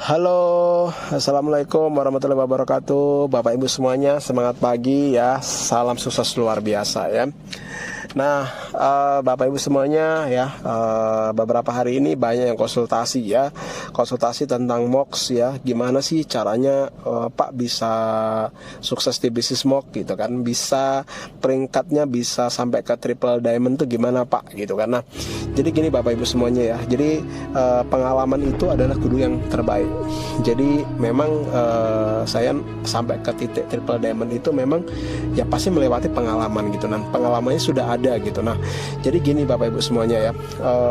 Halo, assalamualaikum warahmatullahi wabarakatuh. Bapak ibu semuanya, semangat pagi ya. Salam sukses luar biasa ya. Nah, Bapak ibu semuanya ya, beberapa hari ini banyak yang konsultasi ya, konsultasi tentang MOX ya. Gimana sih caranya Pak bisa sukses di bisnis MOX gitu kan? Bisa peringkatnya bisa sampai ke triple diamond tuh gimana Pak gitu kan? Nah, jadi gini Bapak ibu semuanya ya. Jadi pengalaman itu adalah guru yang terbaik. Jadi memang saya sampai ke titik triple diamond itu memang ya pasti melewati pengalaman gitu. Nah, pengalamannya sudah ada gitu. Nah, jadi gini Bapak Ibu semuanya ya,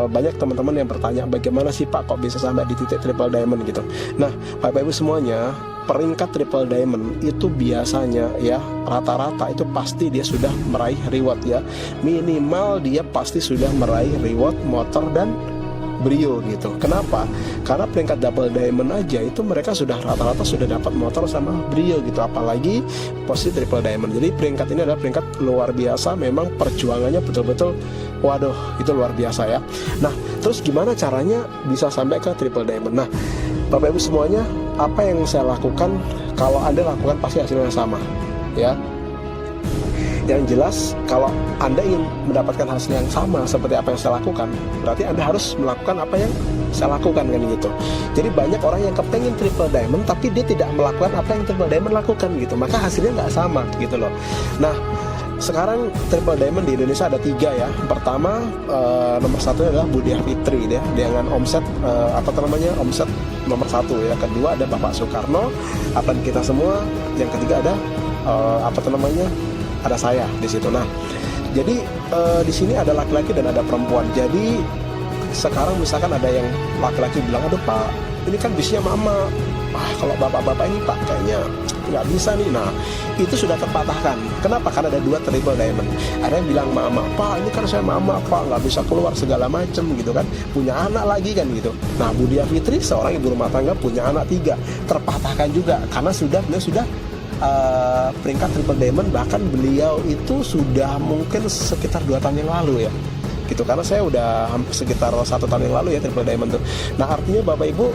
banyak teman-teman yang bertanya bagaimana sih Pak kok bisa sampai di titik triple diamond gitu. Nah, Bapak Ibu semuanya, peringkat triple diamond itu biasanya ya rata-rata itu pasti dia sudah meraih reward ya, minimal dia pasti sudah meraih reward motor dan Brio gitu. Kenapa? Karena peringkat double diamond aja itu mereka sudah rata-rata sudah dapat motor sama Brio gitu, apalagi posisi triple diamond. Jadi peringkat ini adalah peringkat luar biasa, memang perjuangannya betul-betul waduh itu luar biasa ya. Nah, terus gimana caranya bisa sampai ke triple diamond? Nah, Bapak Ibu semuanya, apa yang saya lakukan, kalau Anda lakukan pasti hasilnya sama ya. Yang jelas kalau Anda ingin mendapatkan hasil yang sama seperti apa yang saya lakukan, berarti Anda harus melakukan apa yang saya lakukan kan gitu. Jadi banyak orang yang kepengen triple diamond tapi dia tidak melakukan apa yang triple diamond lakukan gitu, maka hasilnya nggak sama gitu loh. Nah, sekarang triple diamond di Indonesia ada 3 ya. Pertama nomor 1 adalah Budiah Fitri ya, dengan omset omset nomor 1 ya. Kedua ada Bapak Soekarno, atlet kita semua. Yang ketiga ada ada saya di situ. Nah, jadi di sini ada laki-laki dan ada perempuan. Jadi sekarang misalkan ada yang laki-laki bilang, aduh Pak, ini kan bisnisnya mama. Kalau bapak-bapak ini Pak kayaknya nggak bisa nih. Nah, itu sudah terpatahkan. Kenapa? Karena ada 2 triple diamond. Ada yang bilang mama, Pak ini kan saya mama Pak, nggak bisa keluar segala macem gitu kan. Punya anak lagi kan gitu. Nah, Budiah Fitri seorang ibu rumah tangga punya anak 3. Terpatahkan juga karena beliau sudah peringkat triple diamond, bahkan beliau itu sudah mungkin sekitar 2 tahun yang lalu ya gitu, karena saya udah sekitar 1 tahun yang lalu ya triple diamond tuh. Nah, artinya Bapak Ibu,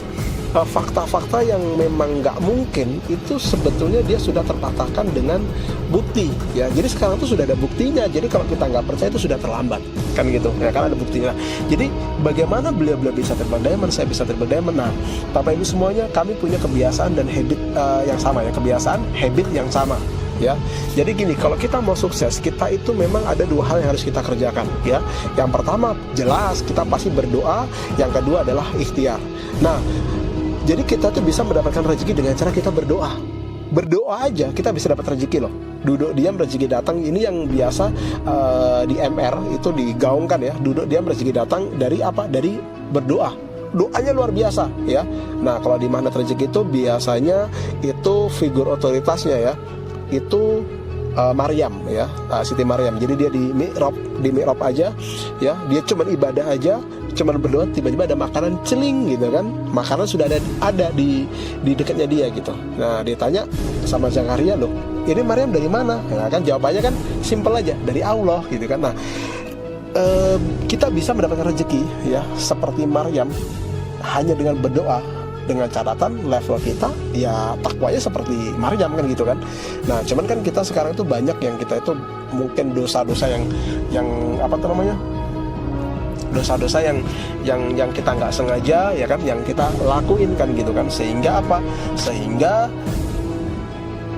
fakta-fakta yang memang nggak mungkin itu sebetulnya dia sudah terpatahkan dengan bukti ya. Jadi sekarang tuh sudah ada buktinya. Jadi kalau kita nggak percaya itu sudah terlambat kan gitu ya, kan ada buktinya. Jadi bagaimana beliau bisa triple diamond, saya bisa triple diamond. Nah, Bapak Ibu semuanya, kami punya kebiasaan dan habit yang sama ya, kebiasaan habit yang sama ya. Jadi gini, kalau kita mau sukses, kita itu memang ada 2 hal yang harus kita kerjakan ya. Yang pertama jelas kita pasti berdoa, yang kedua adalah ikhtiar. Nah, jadi kita tuh bisa mendapatkan rezeki dengan cara kita berdoa. Berdoa aja kita bisa dapat rezeki loh. Duduk diam rezeki datang. Ini yang biasa di MR itu digaungkan ya. Duduk diam rezeki datang dari apa? Dari berdoa. Doanya luar biasa ya. Nah, kalau di magnet rezeki itu biasanya itu figur otoritasnya ya, itu Maryam ya, Siti Maryam. Jadi dia di mi'rab aja ya, dia cuma ibadah aja, cuma berdoa, tiba-tiba ada makanan celing gitu kan. Makanan sudah ada di dekatnya dia gitu. Nah, dia tanya sama Zakaria, loh ini Maryam dari mana? Nah, kan jawabannya kan simpel aja, dari Allah gitu kan. Nah, kita bisa mendapatkan rezeki ya seperti Maryam hanya dengan berdoa, dengan catatan level kita ya takwanya seperti Maryam kan gitu kan. Nah, cuman kan kita sekarang itu banyak yang kita itu mungkin dosa-dosa yang dosa-dosa yang kita nggak sengaja ya kan, yang kita lakuin kan gitu kan, sehingga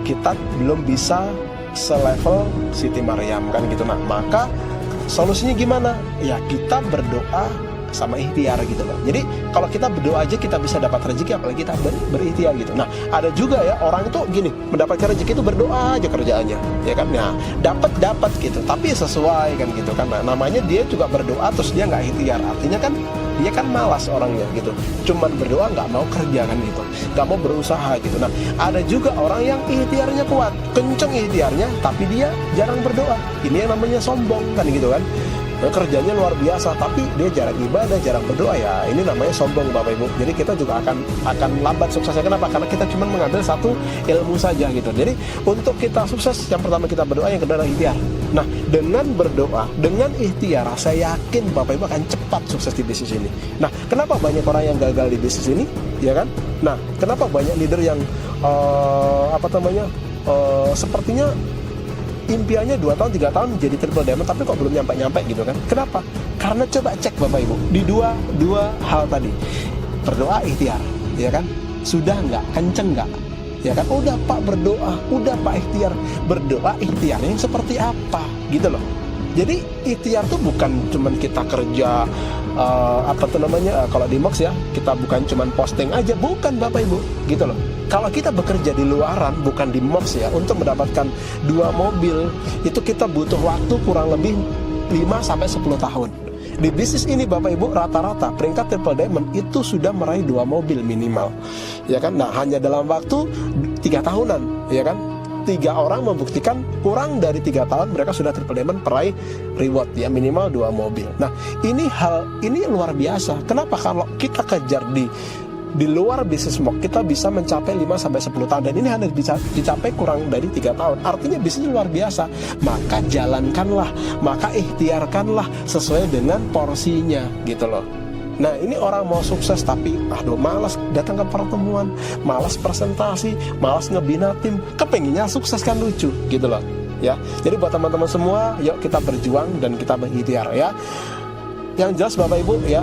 kita belum bisa selevel Siti Maryam kan gitu. Nah, maka solusinya gimana? Ya kita berdoa sama ikhtiar gitu loh. Jadi kalau kita berdoa aja kita bisa dapat rezeki, apalagi kita berikhtiar gitu. Nah, ada juga ya orang itu gini, mendapatkan rezeki itu berdoa aja kerjaannya ya kan. Nah, dapat gitu, tapi sesuai kan gitu kan. Nah, namanya dia juga berdoa terus dia nggak ikhtiar, artinya kan dia kan malas orangnya gitu, cuman berdoa nggak mau kerja kan gitu, nggak mau berusaha gitu. Nah, ada juga orang yang ikhtiarnya kuat, kenceng ikhtiarnya, tapi dia jarang berdoa. Ini yang namanya sombong kan gitu kan. kerjanya luar biasa, tapi dia jarang ibadah, jarang berdoa, ya ini namanya sombong Bapak Ibu. Jadi kita juga akan lambat suksesnya. Kenapa? Karena kita cuma mengambil satu ilmu saja gitu. Jadi untuk kita sukses, yang pertama kita berdoa, yang kedua adalah ikhtiar. Nah, dengan berdoa, dengan ikhtiar, saya yakin Bapak Ibu akan cepat sukses di bisnis ini. Nah, kenapa banyak orang yang gagal di bisnis ini, ya kan? Nah, kenapa banyak leader yang sepertinya impiannya 2 tahun 3 tahun jadi triple diamond, tapi kok belum nyampe gitu kan? Kenapa? Karena coba cek Bapak Ibu di dua hal tadi, berdoa, ikhtiar, ya kan? Sudah nggak? Kenceng nggak? Ya kan? Udah Pak berdoa, udah Pak ikhtiar. Berdoa, ikhtiarnya yang seperti apa gitu loh. Jadi ikhtiar tuh bukan cuman kita kerja kalau di Mox ya, kita bukan cuman posting aja, bukan Bapak Ibu gitu loh. Kalau kita bekerja di luaran, bukan di Mox ya, untuk mendapatkan 2 mobil itu kita butuh waktu kurang lebih 5-10 tahun. Di bisnis ini Bapak Ibu, rata-rata peringkat triple diamond itu sudah meraih 2 mobil minimal, ya kan? Nah, hanya dalam waktu 3 tahunan, ya kan? 3 orang membuktikan kurang dari 3 tahun mereka sudah triple diamond, peraih reward ya minimal 2 mobil. Nah, ini luar biasa. Kenapa? Kalau kita kejar di luar bisnis Mox, kita bisa mencapai 5-10 tahun, dan ini hanya bisa dicapai kurang dari 3 tahun. Artinya bisnis luar biasa. Maka jalankanlah, maka ikhtiarkanlah sesuai dengan porsinya gitu loh. Nah, ini orang mau sukses tapi malas datang ke pertemuan, malas presentasi, malas ngebina tim, kepenginnya sukses kan, lucu gitu loh ya. Jadi buat teman-teman semua, yuk kita berjuang dan kita berikhtiar ya. Yang jelas Bapak Ibu ya,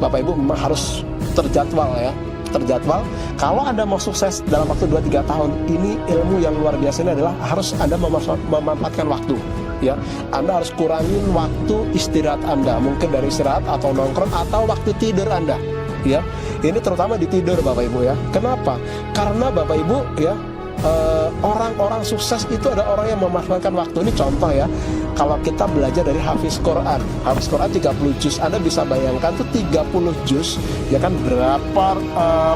Bapak Ibu memang harus terjadwal ya, terjadwal. Kalau Anda mau sukses dalam waktu 2-3 tahun, ini ilmu yang luar biasa ini adalah harus Anda memanfaatkan waktu ya. Anda harus kurangin waktu istirahat Anda, mungkin dari istirahat atau nongkrong atau waktu tidur Anda ya. Ini terutama di tidur Bapak Ibu ya. Kenapa? Karena Bapak Ibu ya, orang-orang sukses itu ada orang yang memanfaatkan waktu. Ini contoh ya, kalau kita belajar dari Hafiz Quran 30 juz, Anda bisa bayangkan tuh 30 juz ya kan, berapa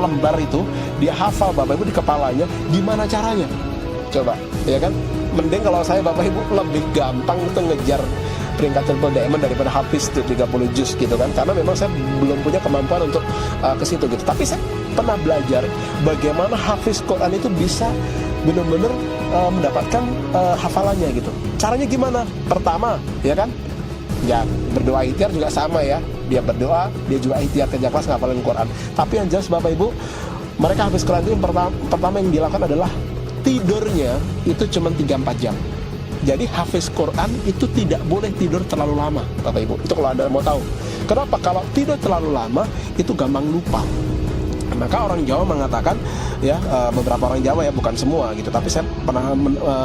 lembar itu dia hafal Bapak Ibu di kepalanya. Gimana caranya? Coba ya kan. Mending kalau saya Bapak Ibu lebih gampang itu ngejar peringkat triple diamond daripada Hafiz itu 30 juz gitu kan, karena memang saya belum punya kemampuan untuk ke situ gitu. Tapi saya pernah belajar bagaimana Hafiz Quran itu bisa benar-benar mendapatkan hafalannya gitu. Caranya gimana? Pertama ya kan, ya berdoa, ikhtiar juga sama ya. Dia berdoa, dia juga ikhtiar kerja keras ngafalin Quran. Tapi yang jelas Bapak Ibu, mereka Hafiz Quran itu yang pertama yang dilakukan adalah tidurnya itu cuma 3-4 jam. Jadi Hafiz Quran itu tidak boleh tidur terlalu lama Bapak Ibu. Itu kalau Anda mau tahu. Kenapa? Kalau tidur terlalu lama itu gampang lupa. Maka orang Jawa mengatakan ya, beberapa orang Jawa ya, bukan semua gitu, tapi saya pernah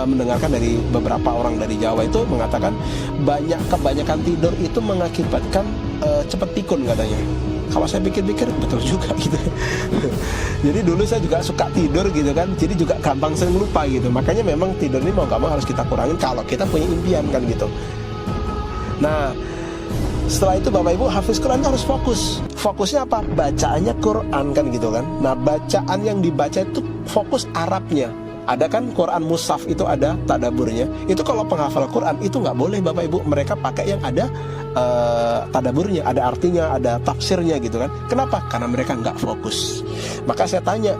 mendengarkan dari beberapa orang dari Jawa itu mengatakan kebanyakan tidur itu mengakibatkan cepat pikun katanya. Kalau saya pikir-pikir betul juga gitu. Jadi dulu saya juga suka tidur gitu kan, jadi juga gampang sering lupa gitu. Makanya memang tidur ini mau gak mau harus kita kurangin kalau kita punya impian kan gitu. Nah, setelah itu Bapak Ibu, Hafiz Quran harus fokus. Fokusnya apa? Bacaannya Quran kan gitu kan. Nah, bacaan yang dibaca itu fokus Arabnya. Ada kan Quran Mushaf itu ada tadaburnya. Itu kalau penghafal Quran itu nggak boleh Bapak Ibu, mereka pakai yang ada tadaburnya, ada artinya, ada tafsirnya gitu kan. Kenapa? Karena mereka nggak fokus. Maka saya tanya,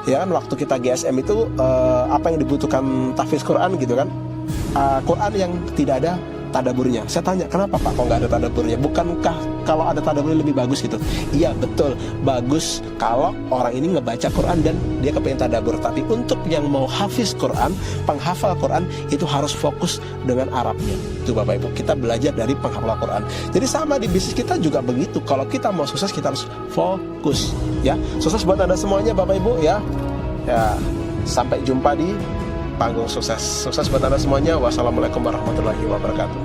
ya kan waktu kita GSM itu apa yang dibutuhkan tahfiz Quran gitu kan? Quran yang tidak ada tadaburnya. Saya tanya, kenapa Pak kok nggak ada tadaburnya? Bukankah kalau ada tadaburnya lebih bagus gitu? Iya betul, bagus kalau orang ini ngebaca Quran dan dia kepengen tadabur. Tapi untuk yang mau hafiz Quran, penghafal Quran, itu harus fokus dengan Arabnya. Itu Bapak Ibu, kita belajar dari penghafal Quran. Jadi sama di bisnis kita juga begitu. Kalau kita mau sukses, kita harus fokus ya. Sukses buat Anda semuanya Bapak Ibu ya. Ya, sampai jumpa di panggung sukses. Sukses buat Anda semuanya. Wassalamualaikum warahmatullahi wabarakatuh.